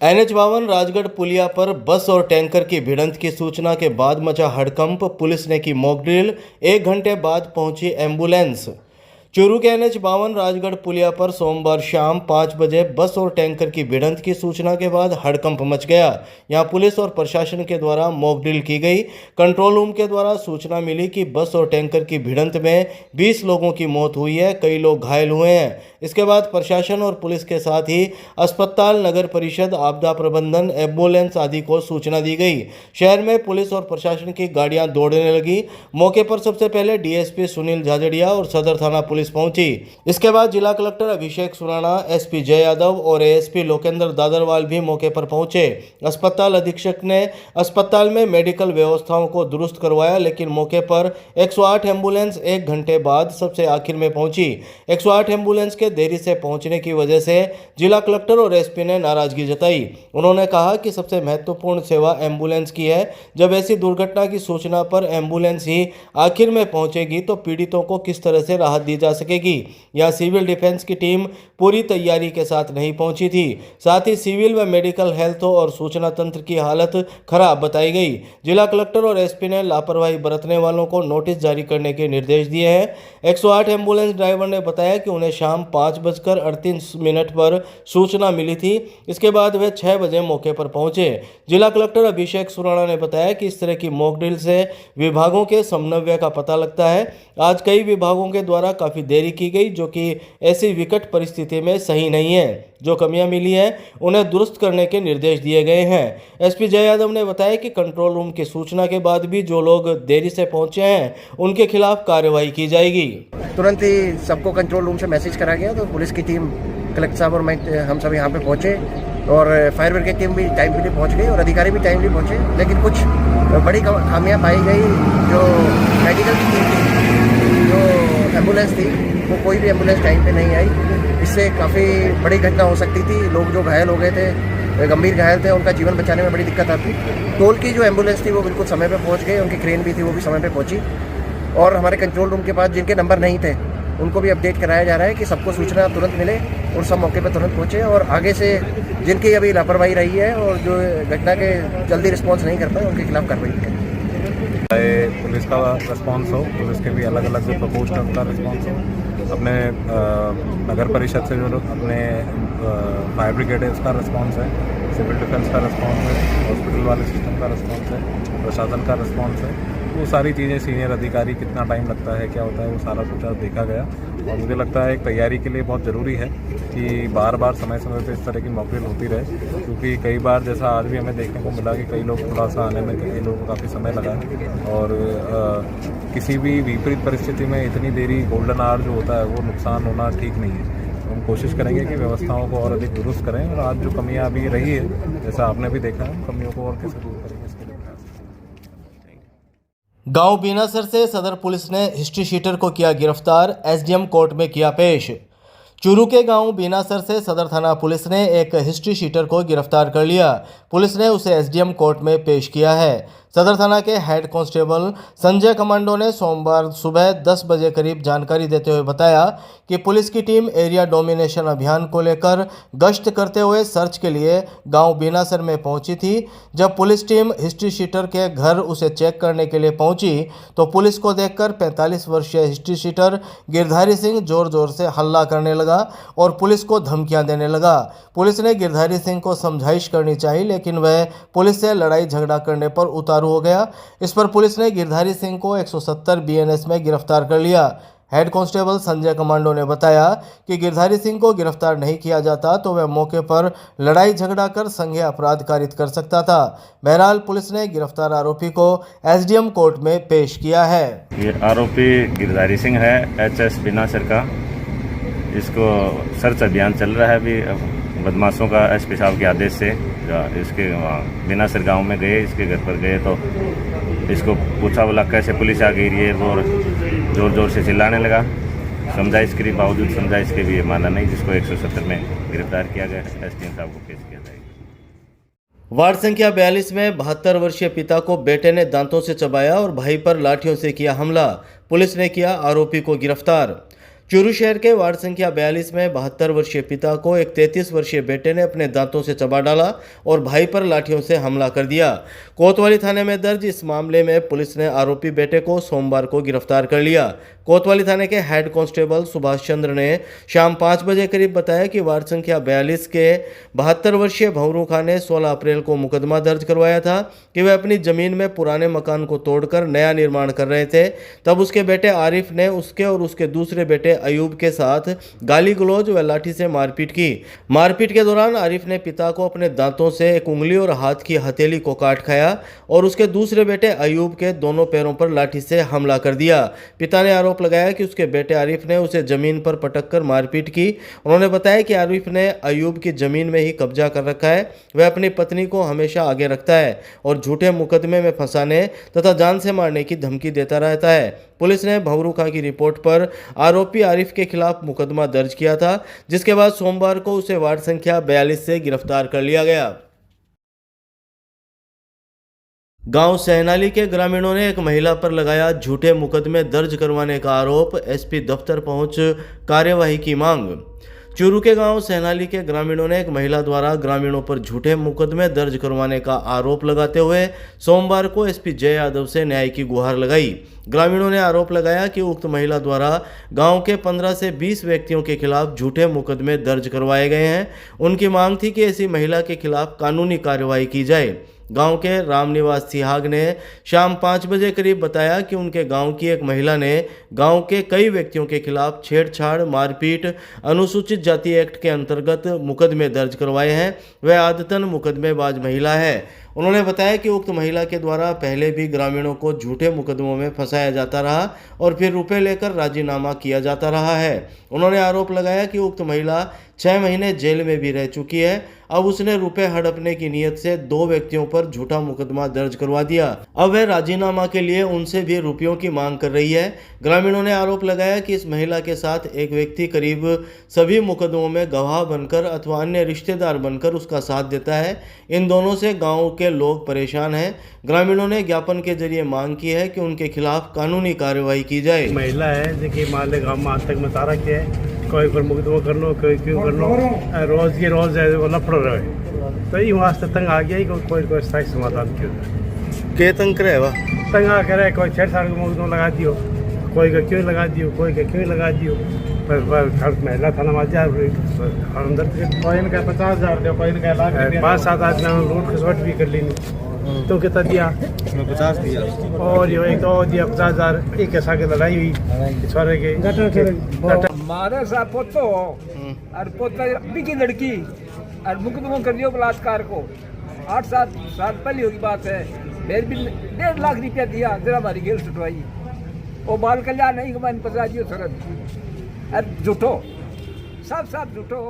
NH52 Rajgarh पुलिया पर बस और टैंकर की भिड़ंत की सूचना के बाद मचा हड़कंप। पुलिस ने की मॉक ड्रिल। 1 घंटे बाद पहुंची एम्बुलेंस। चूरू के NH52 राजगढ़ पुलिया पर सोमवार शाम 5 बजे बस और टैंकर की भिड़ंत की सूचना के बाद हड़कंप मच गया। यहां पुलिस और प्रशासन के द्वारा मॉक ड्रिल की गई। कंट्रोल रूम के द्वारा सूचना मिली कि बस और टैंकर की भिड़ंत में 20 लोगों की मौत हुई है, कई लोग घायल हुए हैं। इसके बाद प्रशासन और पुलिस के साथ ही अस्पताल, नगर परिषद, आपदा प्रबंधन, एम्बुलेंस आदि को सूचना दी गई। शहर में पुलिस और प्रशासन की गाड़ियां दौड़ने लगी। मौके पर सबसे पहले DSP सुनील झाझड़िया और सदर थाना पुलिस पहुंची। इसके बाद जिला कलेक्टर अभिषेक सुराणा, SP जय यादव और ASP लोकेंद्र दादरवाल भी मौके पर पहुंचे। अस्पताल अधीक्षक ने अस्पताल में मेडिकल व्यवस्थाओं को दुरुस्त करवाया, लेकिन मौके पर 108 एम्बुलेंस 1 घंटे बाद सबसे आखिर में पहुंची। 108 एम्बुलेंस के देरी से पहुंचने की वजह से जिला कलेक्टर और SP ने नाराजगी जताई। उन्होंने कहा कि सबसे महत्वपूर्ण सेवा एम्बुलेंस की है। जब ऐसी दुर्घटना की सूचना पर एम्बुलेंस ही आखिर में पहुंचेगी तो पीड़ितों को किस तरह से राहत दी जा सकेगी। यहां सिविल डिफेंस की टीम पूरी तैयारी के साथ नहीं पहुंची थी। साथ ही सिविल व मेडिकल हेल्थ और सूचना तंत्र की हालत खराब बताई गई। जिला कलेक्टर और SP ने लापरवाही बरतने वालों को नोटिस जारी करने के निर्देश दिए हैं। 108 एम्बुलेंस ड्राइवर ने बताया कि उन्हें शाम 5:38 पर सूचना मिली थी। इसके बाद वे 6 बजे मौके पर पहुंचे। जिला कलेक्टर अभिषेक सुराणा ने बताया कि इस तरह की मॉक ड्रिल से विभागों के समन्वय का पता लगता है। आज कई विभागों के द्वारा काफी देरी की गई, जो कि ऐसी विकट परिस्थिति में सही नहीं है। जो कमियां मिली हैं उन्हें दुरुस्त करने के निर्देश दिए गए हैं। SP जय यादव ने बताया कि कंट्रोल रूम की सूचना के बाद भी जो लोग देरी से पहुंचे हैं उनके खिलाफ कार्रवाई की जाएगी। तुरंत ही सबको कंट्रोल रूम से मैसेज करा गया, तो पुलिस की टीम, कलेक्टर साहब और मैं, हम सब यहाँ पे पहुँचे और फायर ब्रिगेड टीम भी टाइमली पहुँच गई और अधिकारी भी टाइमली पहुँचे। लेकिन कुछ बड़ी खामियाँ पाई गई। जो मेडिकल की टीम थी, जो एम्बुलेंस थी, वो कोई भी एम्बुलेंस टाइम पे नहीं आई। इससे काफ़ी बड़ी घटना हो सकती थी। लोग जो घायल हो गए थे, गंभीर घायल थे, उनका जीवन बचाने में बड़ी दिक्कत आती। टोल की जो एम्बुलेंस थी वो बिल्कुल समय पे पहुंच गई, उनकी क्रेन भी थी वो भी समय पे पहुंची। और हमारे कंट्रोल रूम के पास जिनके नंबर नहीं थे उनको भी अपडेट कराया जा रहा है कि सबको सूचना तुरंत मिले और सब मौके पर तुरंत पहुँचे। और आगे से जिनकी अभी लापरवाही रही है और जो घटना के जल्दी रिस्पॉन्स नहीं कर पाए उनके खिलाफ कार्रवाई करें। पुलिस का रिस्पॉन्स हो, पुलिस के भी अलग अलग जो प्रपोस्ट है उनका रिस्पॉन्स हो, अपने नगर परिषद से जो लोग, अपने फायर ब्रिगेड है उसका रिस्पॉन्स है, सिविल डिफेंस का रिस्पॉन्स है, हॉस्पिटल वाले सिस्टम का रिस्पॉन्स है, प्रशासन का रिस्पॉन्स है। वो सारी चीज़ें, सीनियर अधिकारी कितना टाइम लगता है, क्या होता है, वो सारा कुछ देखा गया। और मुझे लगता है एक तैयारी के लिए बहुत ज़रूरी है कि बार बार समय समय पे इस तरह की मॉक ड्रिल होती रहे, क्योंकि कई बार जैसा आज भी हमें देखने को मिला कि कई लोग थोड़ा सा आने में, कई लोगों को काफ़ी समय लगा। और किसी भी विपरीत परिस्थिति में इतनी देरी, गोल्डन आवर जो होता है, वो नुकसान होना ठीक नहीं है। हम कोशिश करेंगे कि व्यवस्थाओं को और अधिक दुरुस्त करें और आज जो कमियां अभी रही है, जैसा आपने भी देखा है, कमियों को और कैसे दूर करेंगे इसके लिए प्रयास। गांव बीनासर से सदर पुलिस ने हिस्ट्री शीटर को किया गिरफ्तार, SDM कोर्ट में किया पेश। चूरू के गांव बीनासर से सदर थाना पुलिस ने एक हिस्ट्री शीटर को गिरफ्तार कर लिया। पुलिस ने उसे SDM कोर्ट में पेश किया है। सदर थाना के हेड कांस्टेबल संजय कमांडो ने सोमवार सुबह 10 बजे करीब जानकारी देते हुए बताया कि पुलिस की टीम एरिया डोमिनेशन अभियान को लेकर गश्त करते हुए सर्च के लिए गांव बीनासर में पहुंची थी। जब पुलिस टीम हिस्ट्री शीटर के घर उसे चेक करने के लिए पहुंची तो पुलिस को देखकर 45 वर्षीय हिस्ट्री शीटर गिरधारी सिंह जोर जोर से हल्ला करने लगा और पुलिस को धमकियां देने लगा। पुलिस ने गिरधारी सिंह को समझाइश करनी चाहिए, लेकिन वह पुलिस से लड़ाई झगड़ा करने पर उतारू हो गया। इस पर पुलिस ने गिरधारी सिंह को 170 BNS में गिरफ्तार कर लिया। हेड कांस्टेबल संजय कमांडो ने बताया कि गिरधारी सिंह को गिरफ्तार नहीं किया जाता तो वह मौके पर लड़ाई झगड़ा कर संज्ञेय अपराध कारित कर सकता था। बहरहाल पुलिस ने गिरफ्तार आरोपी को SDM कोर्ट में पेश किया है। ये आरोपी गिरधारी सिंह है, HS बीनासर का। इसको सर्च अभियान चल रहा है अभी बदमाशों का। SP साहब के आदेश से इसके बीनासर गांव में गए, इसके घर पर गए तो इसको पूछा, बोला कैसे पुलिस आ गई है, और जोर जोर से चिल्लाने लगा। समझाइश के बावजूद, समझाइश के भी ये माना नहीं, जिसको 170 में गिरफ्तार किया गया। SDM साहब को पेश किया जाएगा। वार्ड संख्या 42 में 72 वर्षीय पिता को बेटे ने दांतों से चबाया और भाई पर लाठियों से किया हमला। पुलिस ने किया आरोपी को गिरफ्तार। चूरू शहर के वार्ड संख्या 42 में 72 वर्षीय पिता को एक 33 वर्षीय बेटे ने अपने दांतों से चबा डाला और भाई पर लाठियों से हमला कर दिया। कोतवाली थाने में दर्ज इस मामले में पुलिस ने आरोपी बेटे को सोमवार को गिरफ्तार कर लिया। कोतवाली थाने के हेड कांस्टेबल सुभाष चंद्र ने शाम 5 बजे करीब बताया कि वार्ड संख्या 42 के 72 वर्षीय भंवरू खां ने 16 अप्रैल को मुकदमा दर्ज करवाया था कि वह अपनी जमीन में पुराने मकान को तोड़कर नया निर्माण कर रहे थे। तब उसके बेटे आरिफ ने उसके और उसके दूसरे बेटे अयूब के साथ गाली गलौज व लाठी से मारपीट की। मारपीट के दौरान आरिफ ने पिता को अपने दांतों से एक उंगली और हाथ की हथेली को काट खाया और उसके दूसरे बेटे अयूब के दोनों पैरों पर लाठी से हमला कर दिया। पिता ने आरोप लगाया कि उसके बेटे आरिफ ने उसे जमीन पर पटककर मारपीट की। उन्होंने बताया कि आरिफ ने अयूब की जमीन में ही कब्जा कर रखा है। वह अपनी पत्नी को हमेशा आगे रखता है और झूठे मुकदमे में फंसाने तथा जान से मारने की धमकी देता रहता है। पुलिस ने भंवरू खां की रिपोर्ट पर आरोपी आरिफ के खिलाफ मुकदमा दर्ज किया था, जिसके बाद सोमवार को उसे वार्ड संख्या 42 से गिरफ्तार कर लिया गया। गांव सहनाली के ग्रामीणों ने एक महिला पर लगाया झूठे मुकदमे दर्ज करवाने का आरोप, एसपी दफ्तर पहुंच कार्यवाही की मांग। चूरू के गांव सहनाली के ग्रामीणों ने एक महिला द्वारा ग्रामीणों पर झूठे मुकदमे दर्ज करवाने का आरोप लगाते हुए सोमवार को एसपी जय यादव से न्याय की गुहार लगाई। ग्रामीणों ने आरोप लगाया कि उक्त महिला द्वारा गांव के 15 से 20 व्यक्तियों के खिलाफ झूठे मुकदमे दर्ज करवाए गए हैं। उनकी मांग थी कि ऐसी महिला के खिलाफ कानूनी कार्रवाई की जाए। गांव के रामनिवास सिहाग ने शाम 5 बजे करीब बताया कि उनके गांव की एक महिला ने गांव के कई व्यक्तियों के खिलाफ छेड़छाड़, मारपीट, अनुसूचित जाति एक्ट के अंतर्गत मुकदमे दर्ज करवाए हैं। वह आदतन मुकदमेबाज महिला है। उन्होंने बताया कि उक्त महिला के द्वारा पहले भी ग्रामीणों को झूठे मुकदमों में फंसाया जाता रहा और फिर रुपए लेकर राजीनामा किया जाता रहा है। उन्होंने आरोप लगाया कि उक्त महिला 6 महीने जेल में भी रह चुकी है। अब उसने रुपए हड़पने की नीयत से 2 व्यक्तियों पर झूठा मुकदमा दर्ज करवा दिया। अब वह राजीनामा के लिए उनसे भी रुपयों की मांग कर रही है। ग्रामीणों ने आरोप लगाया कि इस महिला के साथ एक व्यक्ति करीब सभी मुकदमों में गवाह बनकर अथवा अन्य रिश्तेदार बनकर उसका साथ देता है। इन दोनों से गाँव के लोग परेशान हैं। ग्रामीणों ने ज्ञापन के जरिए मांग की है कि उनके खिलाफ कानूनी कार्रवाई की जाए। महिला है जो मान ले गाँव में आज तक में तारा के कोई पर मुकदमा करनो कोई क्यों करनो रोज के रोज है वो लफड़ रहे तो ये वास्ते तंग आ गया कि कोई स्थायी समाधान क्यों के तंग करे वा तंग आ करे कोई छेड़छाड़ का मुकदमा लगा दियो, कोई का क्यों लगा दियो, कोई का क्यों लगा दियो। पर महिला थाना में जा अंदर कोई इनका 50,000 दे, कोई इनका लाख 5-7 आदमी लूट खसोट भी कर लेनी तो कितना दिया 50 दिया और ये एक तो दिया 50,000। एक ऐसा की लड़ाई हुई छोरे के हमारे साथ पोतो और पोता की लड़की और मुकदमा कर दियो बलात्कार को। 8-7 साल पहले की बात है। फिर भी 1.5 लाख रुपया दिया जरा हमारी गेल छुटवाई। वो बाल कल्याण नहीं कमान 50 दियो सरद और झूठो सब झूठो।